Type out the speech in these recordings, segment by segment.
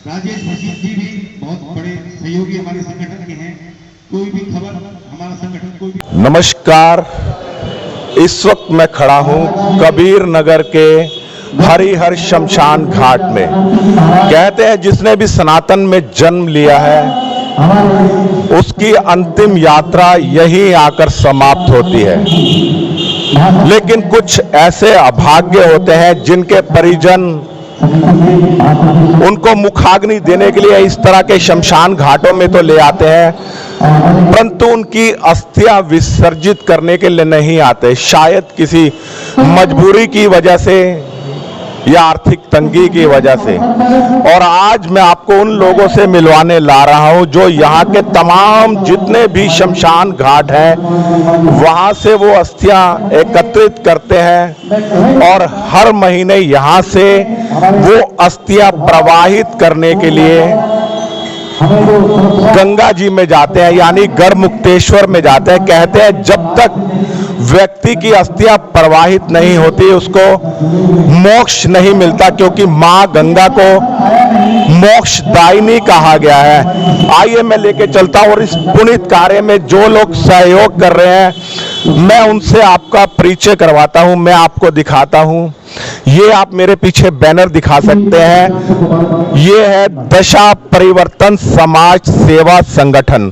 राजेश भसीन जी भी बहुत बड़े सहयोगी हमारे संगठन के हैं। कोई भी खबर हमारा संगठन कोई भी। नमस्कार, इस वक्त मैं खड़ा हूं कबीर नगर के हरिहर शमशान घाट में। कहते हैं जिसने भी सनातन में जन्म लिया है उसकी अंतिम यात्रा यहीं आकर समाप्त होती है, लेकिन कुछ ऐसे अभाग्य होते हैं जिनके परिजन उनको मुखाग्नि देने के लिए इस तरह के शमशान घाटों में तो ले आते हैं, परंतु उनकी अस्थियां विसर्जित करने के लिए नहीं आते, शायद किसी मजबूरी की वजह से या आर्थिक तंगी की वजह से। और आज मैं आपको उन लोगों से मिलवाने ला रहा हूं जो यहाँ के तमाम जितने भी शमशान घाट हैं वहां से वो अस्थियां एकत्रित करते हैं और हर महीने यहाँ से वो अस्थियां प्रवाहित करने के लिए गंगा जी में जाते हैं, यानी गढ़मुक्तेश्वर में जाते हैं। कहते हैं जब तक व्यक्ति की अस्थियां प्रवाहित नहीं होती उसको मोक्ष नहीं मिलता, क्योंकि मां गंगा को मोक्षदायिनी कहा गया है। आइए मैं लेके चलता हूं और इस पुनीत कार्य में जो लोग सहयोग कर रहे हैं मैं उनसे आपका परिचय करवाता हूं, मैं आपको दिखाता हूं। ये आप मेरे पीछे बैनर दिखा सकते हैं, ये है दशा परिवर्तन समाज सेवा संगठन,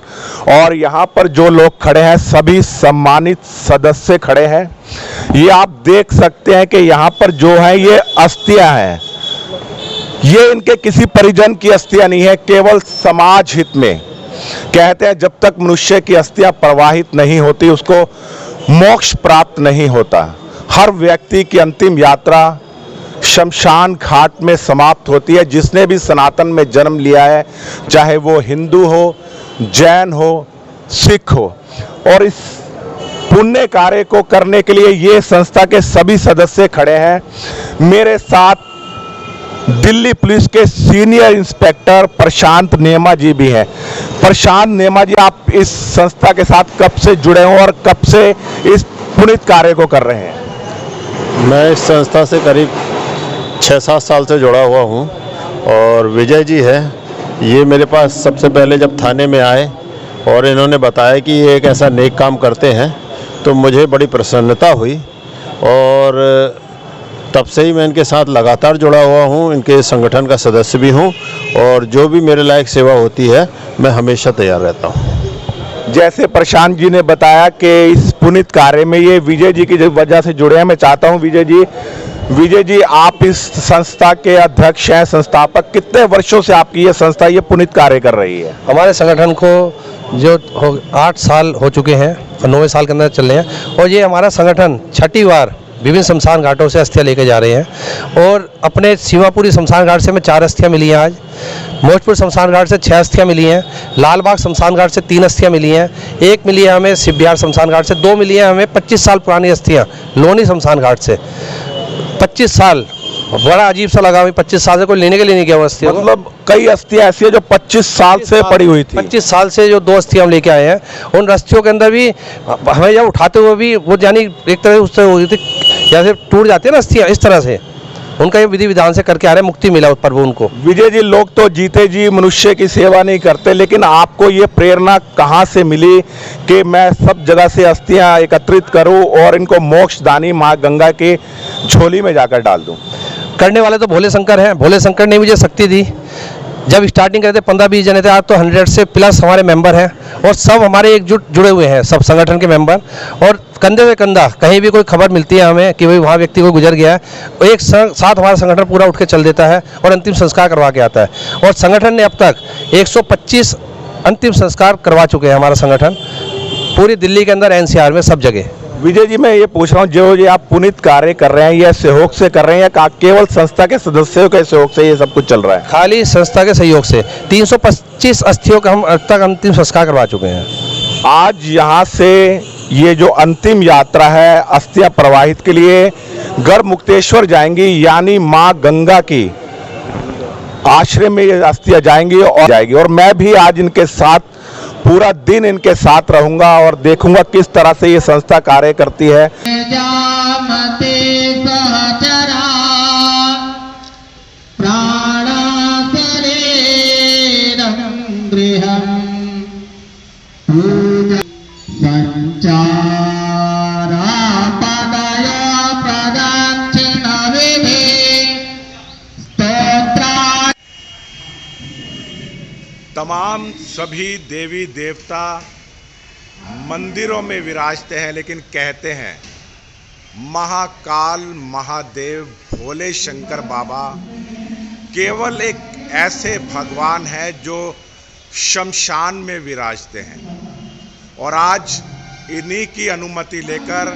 और यहाँ पर जो लोग खड़े हैं सभी सम्मानित सदस्य खड़े हैं। ये आप देख सकते हैं कि यहाँ पर जो है ये अस्थियां हैं, ये इनके किसी परिजन की अस्थियां नहीं है, केवल समाज हित में। कहते हैं जब तक मनुष्य की अस्थियां प्रवाहित नहीं होती उसको मोक्ष प्राप्त नहीं होता। हर व्यक्ति की अंतिम यात्रा शमशान घाट में समाप्त होती है। जिसने भी सनातन में जन्म लिया है, चाहे वो हिंदू हो, जैन हो, सिख हो, और इस पुण्य कार्य को करने के लिए ये संस्था के सभी सदस्य खड़े हैं। मेरे साथ दिल्ली पुलिस के सीनियर इंस्पेक्टर प्रशांत नेमा जी भी हैं। प्रशांत नेमा जी, आप इस संस्था के साथ कब से जुड़े हो और कब से इस पुनीत कार्य को कर रहे हैं? मैं इस संस्था से करीब 6-7 साल से जुड़ा हुआ हूं, और विजय जी है, ये मेरे पास सबसे पहले जब थाने में आए और इन्होंने बताया कि ये एक ऐसा नेक काम करते हैं तो मुझे बड़ी प्रसन्नता हुई, और तब से ही मैं इनके साथ लगातार जुड़ा हुआ हूं, इनके संगठन का सदस्य भी हूं, और जो भी मेरे लायक सेवा होती है मैं हमेशा तैयार रहता हूं। जैसे प्रशांत जी ने बताया कि इस पुनीत कार्य में ये विजय जी की वजह से जुड़े हैं, मैं चाहता हूं विजय जी आप इस संस्था के अध्यक्ष हैं, संस्थापक। कितने वर्षों से आपकी ये संस्था ये पुनीत कार्य कर रही है? हमारे संगठन को जो 8 साल हो चुके हैं और 9वें साल के अंदर चल रहे हैं, और ये हमारा संगठन 6ठी बार विभिन्न शमशान घाटों से अस्थियां लेके जा रहे हैं। और अपने सीमापुरी शमशान घाट से हमें 4 अस्थियां मिली हैं, आज मौजपुर शमशान घाट से 6 अस्थियां मिली हैं, लालबाग शमशान घाट से 3 अस्थियां मिली हैं, 1 मिली है हमें शिवबिहार शमशान घाट से, 2 मिली है हमें 25 साल पुरानी अस्थियां लोनी शमशान घाट से। 25 साल, बड़ा अजीब सा लगा, 25 साल से कोई लेने के लिए नहीं गया वो अस्थियां। मतलब कई अस्थियां ऐसी है जो 25 साल से पड़ी हुई थी। 25 साल से जो 2 अस्थियां हम लेके आए हैं, उन अस्थियों के अंदर भी हमें जब उठाते हुए भी वो यानी एक तरह उससे हो गई थी, जैसे टूट जाती है ना अस्थियां, इस तरह से उनका ये विधि विधान से करके आ रहे हैं, मुक्ति मिला उस पर वो उनको। विजय जी, लोग तो जीते जी मनुष्य की सेवा नहीं करते, लेकिन आपको ये प्रेरणा कहाँ से मिली कि मैं सब जगह से अस्थियां एकत्रित करूं और इनको मोक्षदानी माँ गंगा की झोली में जाकर डाल दूं? करने वाले तो भोले शंकर हैं, भोले शंकर ने मुझे शक्ति दी। जब स्टार्टिंग करते 15-20 जने थे, आज तो 100 से प्लस हमारे मेंबर हैं, और सब हमारे एकजुट जुड़े हुए हैं, सब संगठन के मेंबर। और कंधे से कंधा कहीं भी कोई खबर मिलती है हमें कि भाई वहाँ व्यक्ति को गुजर गया है, एक साथ हमारा संगठन पूरा उठ के चल देता है और अंतिम संस्कार करवा के आता है। और संगठन ने अब तक 125 अंतिम संस्कार करवा चुके हैं, हमारा संगठन पूरी दिल्ली के अंदर, NCR में, सब जगह। विजय जी, मैं ये पूछ रहा हूँ, जो ये आप पुनीत कार्य कर रहे हैं ये सहयोग से कर रहे हैं या केवल संस्था के सदस्यों के सहयोग से ये सब कुछ चल रहा है? खाली संस्था के सहयोग से 325 अस्थियों का हम अब तक अंतिम संस्कार करवा चुके हैं। आज यहाँ से ये जो अंतिम यात्रा है अस्थियां प्रवाहित के लिए गढ़मुक्तेश्वर जाएंगी, यानी माँ गंगा की आश्रय में ये अस्थियां जाएंगी और मैं भी आज इनके साथ पूरा दिन इनके साथ रहूंगा और देखूंगा किस तरह से ये संस्था कार्य करती है। प्राण तमाम सभी देवी देवता मंदिरों में विराजते हैं, लेकिन कहते हैं महाकाल महादेव भोले शंकर बाबा केवल एक ऐसे भगवान हैं जो शमशान में विराजते हैं। और आज इन्हीं की अनुमति लेकर,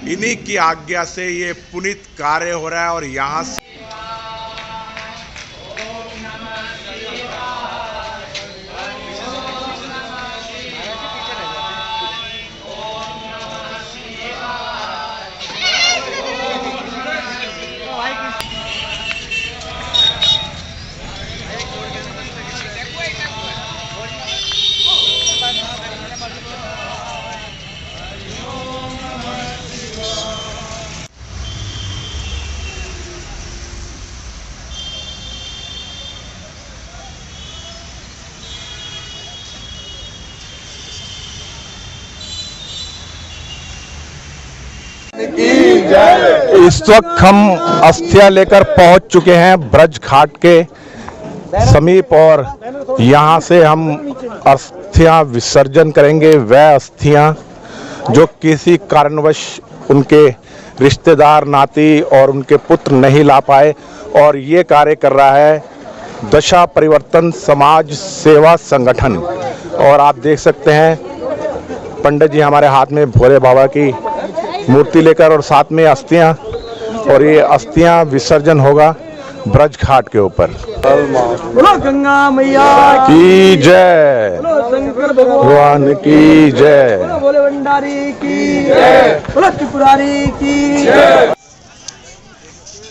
इन्हीं की आज्ञा से ये पुनीत कार्य हो रहा है। और यहाँ से इस वक्त हम अस्थियां लेकर पहुंच चुके हैं ब्रज घाट के समीप और यहां से हम अस्थियां विसर्जन करेंगे। वह अस्थियां जो किसी कारणवश उनके रिश्तेदार नाती और उनके पुत्र नहीं ला पाए, और ये कार्य कर रहा है दशा परिवर्तन समाज सेवा संगठन। और आप देख सकते हैं पंडित जी हमारे हाथ में भोले बाबा की मूर्ति लेकर और साथ में अस्थियां, और ये अस्थियां विसर्जन होगा ब्रज घाट के ऊपर। बोलो गंगा मैया की जय, बोलो शंकर भगवान की जय, बोलो भोले भंडारी की जय, बोलो त्रिपुरारी की जय।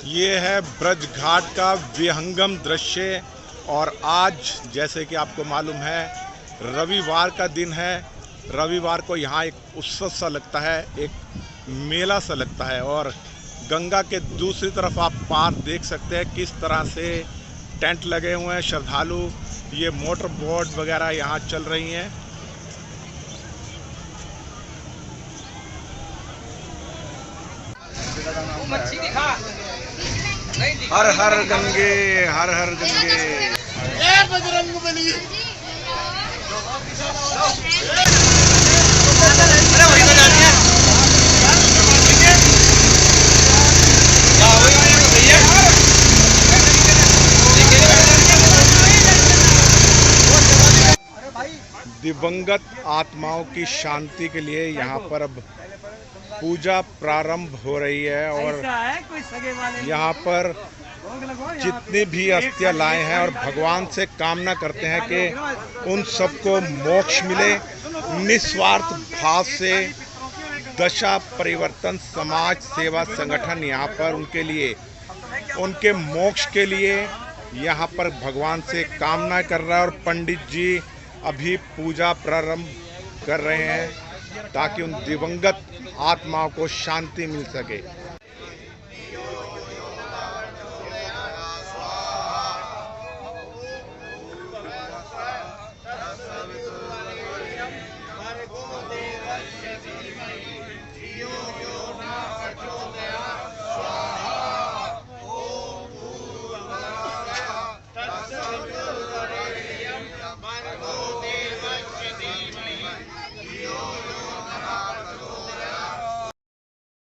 ये है ब्रज घाट का विहंगम दृश्य। और आज जैसे कि आपको मालूम है रविवार का दिन है। रविवार को यहाँ एक उत्सव सा लगता है, एक मेला सा लगता है। और गंगा के दूसरी तरफ आप पार देख सकते हैं किस तरह से टेंट लगे हुए हैं। श्रद्धालु, ये मोटर बोट वगैरह यहाँ चल रही हैं। हर हर गंगे, हर हर गंगे। बजरंगबली। दिवंगत आत्माओं की शांति के लिए यहाँ पर अब पूजा प्रारंभ हो रही है। और यहाँ पर जितनी भी अस्थियां लाए हैं और भगवान से कामना करते हैं कि उन सबको मोक्ष मिले। निस्वार्थ भाव से दशा परिवर्तन समाज सेवा संगठन यहाँ पर उनके लिए, उनके मोक्ष के लिए यहाँ पर भगवान से कामना कर रहा है। और पंडित जी अभी पूजा प्रारंभ कर रहे हैं ताकि उन दिवंगत आत्माओं को शांति मिल सके।